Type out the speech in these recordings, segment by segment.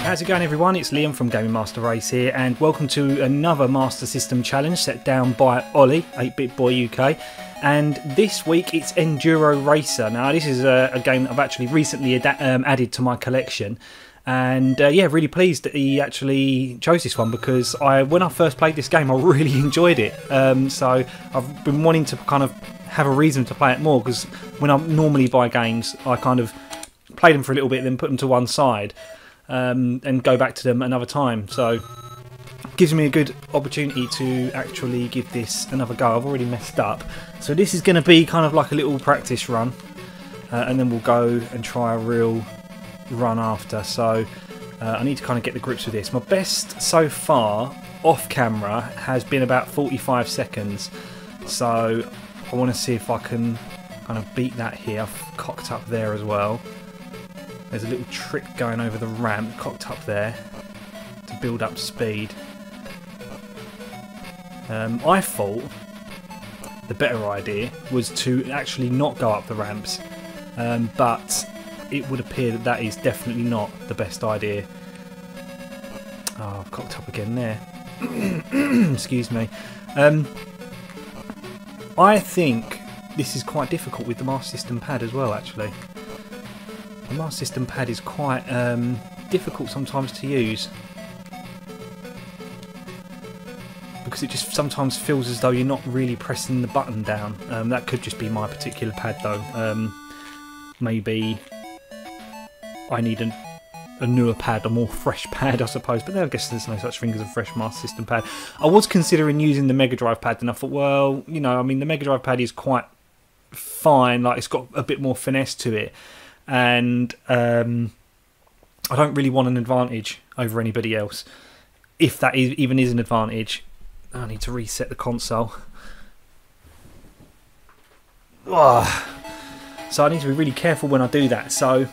How's it going, everyone? It's Liam from Gaming Master Race here, and welcome to another Master System challenge set down by Ollie, 8-Bit Boy UK. And this week it's Enduro Racer. Now this is a game that I've actually recently added to my collection, and yeah, really pleased that he actually chose this one, because when I first played this game I really enjoyed it. So I've been wanting to kind of have a reason to play it more, because when I normally buy games I kind of play them for a little bit, then put them to one side. And go back to them another time, so it gives me a good opportunity to actually give this another go. I've already messed up, so this is going to be kind of like a little practice run, and then we'll go and try a real run after. So I need to kind of get the grips with this. My best so far off camera has been about 45 seconds, so I want to see if I can kind of beat that here. I've cocked up there as well. There's a little trick going over the ramp, cocked up there, to build up speed. I thought the better idea was to actually not go up the ramps, but it would appear that that is definitely not the best idea. Oh, I've cocked up again there. Excuse me. I think this is quite difficult with the Master System pad as well, actually. The Master System pad is quite difficult sometimes to use, because it just sometimes feels as though you're not really pressing the button down. That could just be my particular pad though. Maybe I need a newer pad, a more fresh pad I suppose, but then I guess there's no such thing as a fresh Master System pad. I was considering using the Mega Drive pad, and I thought, well, you know, I mean, the Mega Drive pad is quite fine, like it's got a bit more finesse to it. And I don't really want an advantage over anybody else, if that even is an advantage. I need to reset the console. So I need to be really careful when I do that. So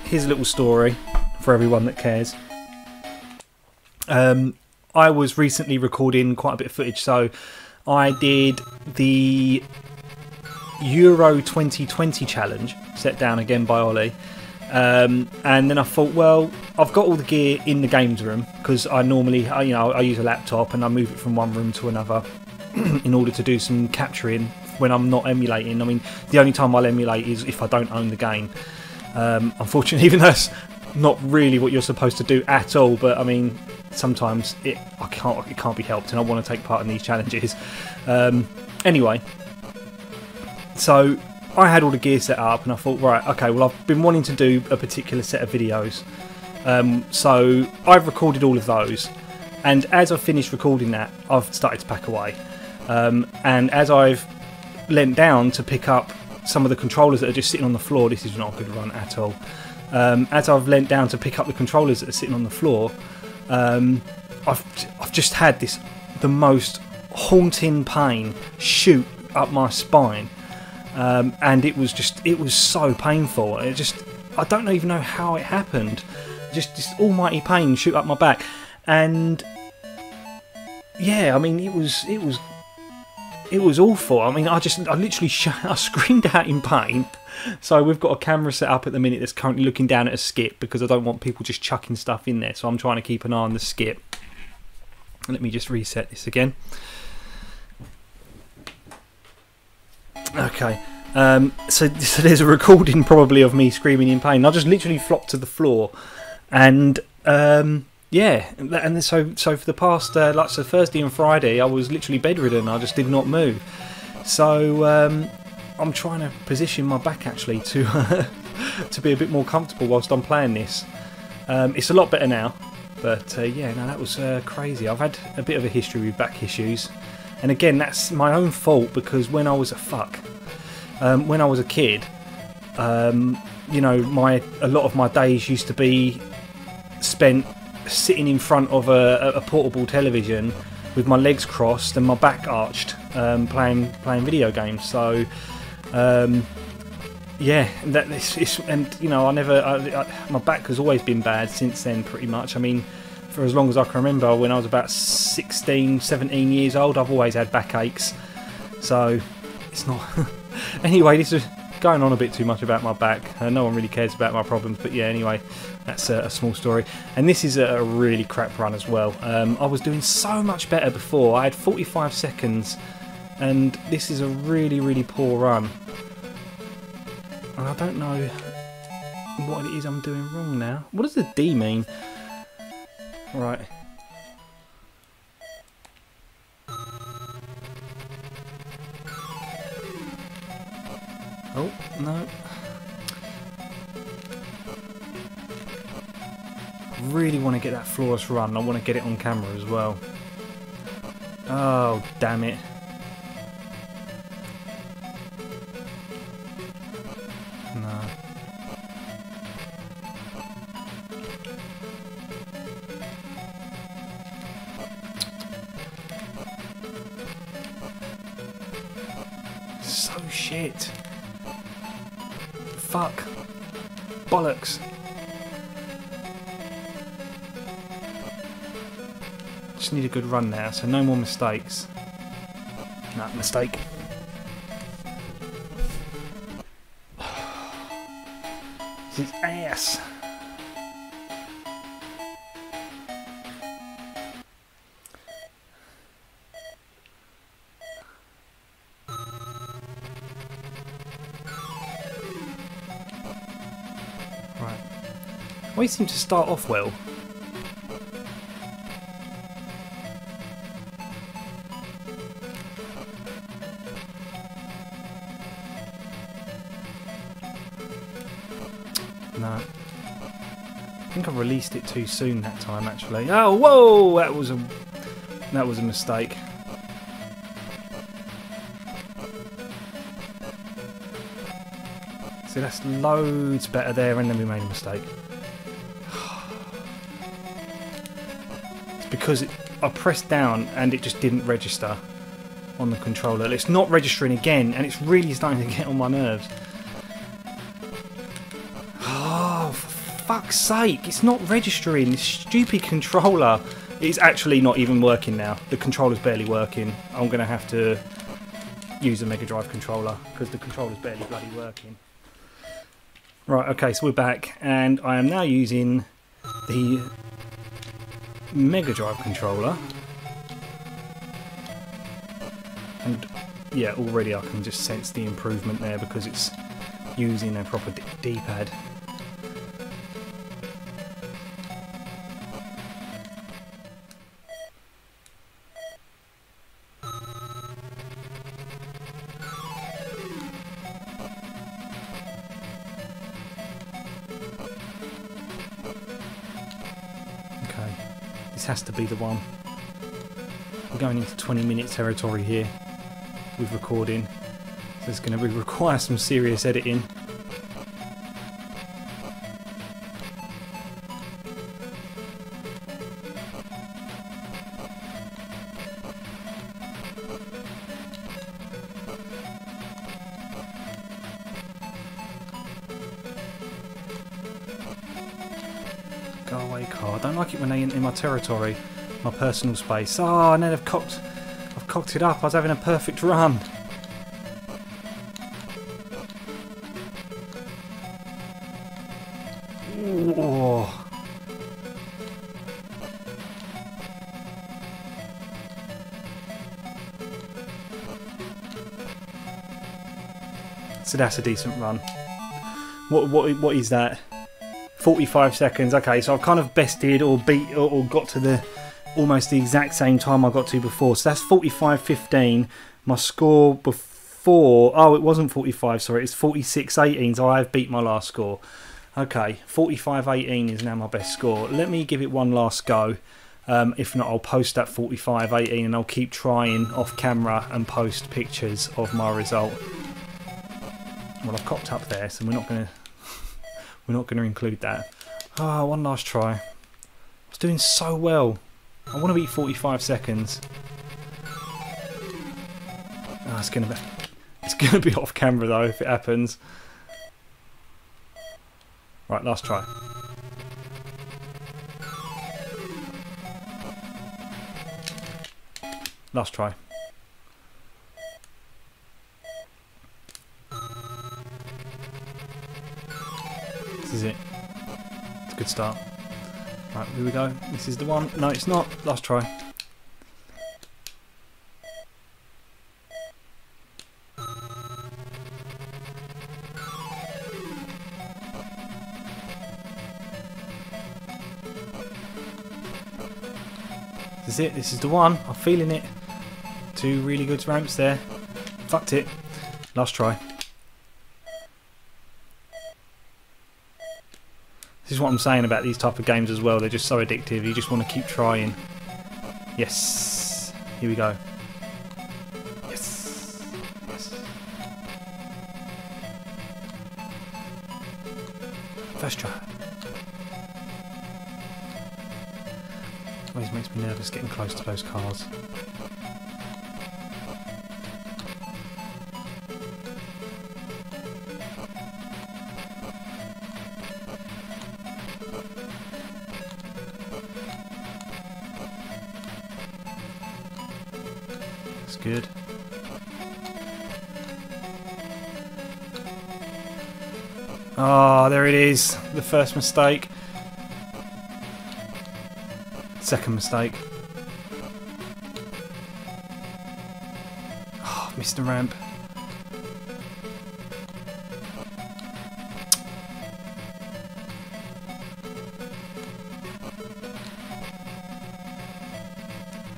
here's a little story for everyone that cares. I was recently recording quite a bit of footage, so I did the Euro 2020 challenge set down again by Ollie, and then I thought, well, I've got all the gear in the games room, because I normally I use a laptop and I move it from one room to another in order to do some capturing when I'm not emulating. I mean, the only time I'll emulate is if I don't own the game. Unfortunately, even though that's not really what you're supposed to do at all, but I mean, sometimes it can't be helped, and I want to take part in these challenges. Anyway, so I had all the gear set up, and I thought, right, okay, well, I've been wanting to do a particular set of videos, so I've recorded all of those, and as I've finished recording that, I've started to pack away, and as I've leant down to pick up some of the controllers that are just sitting on the floor, this is not a good run at all, as I've leant down to pick up the controllers that are sitting on the floor, I've just had the most haunting pain shoot up my spine. And it was so painful. I don't even know how it happened. Just this almighty pain shoot up my back, and yeah, I mean, it was awful. I mean, I literally I screamed out in pain. So we've got a camera set up at the minute that's currently looking down at a skip, because I don't want people just chucking stuff in there. So I'm trying to keep an eye on the skip. Let me just reset this again. Okay, so there's a recording probably of me screaming in pain. I just literally flopped to the floor, and yeah, and so for the past so Thursday and Friday I was literally bedridden. I just did not move. So I'm trying to position my back actually to to be a bit more comfortable whilst I'm playing this. It's a lot better now, but yeah, no, that was crazy. I've had a bit of a history with back issues, and again, that's my own fault because when I was when I was a kid, you know, a lot of my days used to be spent sitting in front of a portable television with my legs crossed and my back arched, playing video games. So yeah, and you know, my back has always been bad since then, pretty much. I mean, for as long as I can remember, when I was about 16, 17 years old, I've always had backaches. So it's not. Anyway, this is going on a bit too much about my back. No one really cares about my problems, but yeah, anyway, that's a small story. And this is a really crap run as well. I was doing so much better before. I had 45 seconds, and this is a really, really poor run. And I don't know what it is I'm doing wrong now. What does the D mean? Right. Oh, no. Really want to get that flawless run. I want to get it on camera as well. Oh, damn it. No. So shit. Fuck. Bollocks. Just need a good run now, so no more mistakes. Nah, mistake. This is ass. Right. We seem to start off well. No. I think I released it too soon that time, actually. Oh, whoa! That was a mistake. See, that's loads better there, and then we made a mistake. It's because I pressed down and it just didn't register on the controller. It's not registering again, and it's really starting to get on my nerves. Oh, for fuck's sake, it's not registering. This stupid controller is actually not even working now. The controller's barely working. I'm going to have to use a Mega Drive controller because the controller's barely bloody working. Right, okay, so we're back, and I am now using the Mega Drive controller. And yeah, already I can just sense the improvement there because it's using a proper D-pad. Okay, this has to be the one. We're going into 20-minute territory here with recording, so it's going to require some serious editing. Go away, car. I don't like it when they enter my territory, my personal space. Oh, and then I've cocked it up. I was having a perfect run. Oh. So that's a decent run. What is that? 45 seconds. Okay, so I've kind of bested or beat or got to the almost the exact same time I got to before. So that's 45.15. My score before, oh, it wasn't 45, sorry, it's 46.18, so I have beat my last score. Okay, 45.18 is now my best score. Let me give it one last go. If not, I'll post that 45.18 and I'll keep trying off camera and post pictures of my result. Well, I've copped up there, so we're not gonna include that. Ah, one last try. I was doing so well. I want to beat 45 seconds. Oh, it's gonna be off camera though if it happens. Right, last try. Last try. This is it. It's a good start. Right, here we go. This is the one. No, it's not. Last try. This is it. This is the one. I'm feeling it. 2 really good ramps there. Fucked it. Last try. This is what I'm saying about these type of games as well. They're just so addictive. You just want to keep trying. Yes. Here we go. Yes. Yes. First try. Always makes me nervous getting close to those cars. That's good. Oh, there it is. The first mistake. Second mistake. Oh, missed the ramp.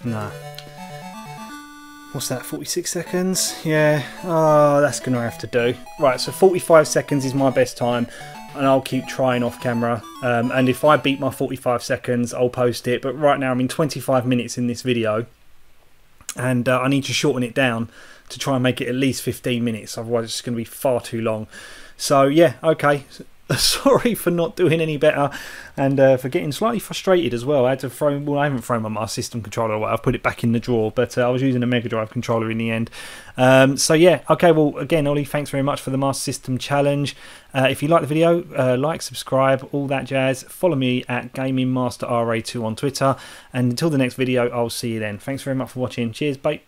Nah. What's that, 46 seconds? Yeah, oh, that's going to have to do. Right, so 45 seconds is my best time, and I'll keep trying off camera. And if I beat my 45 seconds, I'll post it. But right now I'm in 25 minutes in this video, and I need to shorten it down to try and make it at least 15 minutes. Otherwise it's going to be far too long. So yeah, okay. Sorry for not doing any better, and for getting slightly frustrated as well. I had to throw, well, I haven't thrown my Master System controller away. I've put it back in the drawer, but I was using a Mega Drive controller in the end. So yeah, okay, well, again, Ollie, thanks very much for the Master System challenge. If you like the video, like, subscribe, all that jazz. Follow me at Gaming Master RA2 on Twitter, and until the next video, I'll see you then. Thanks very much for watching. Cheers, bye.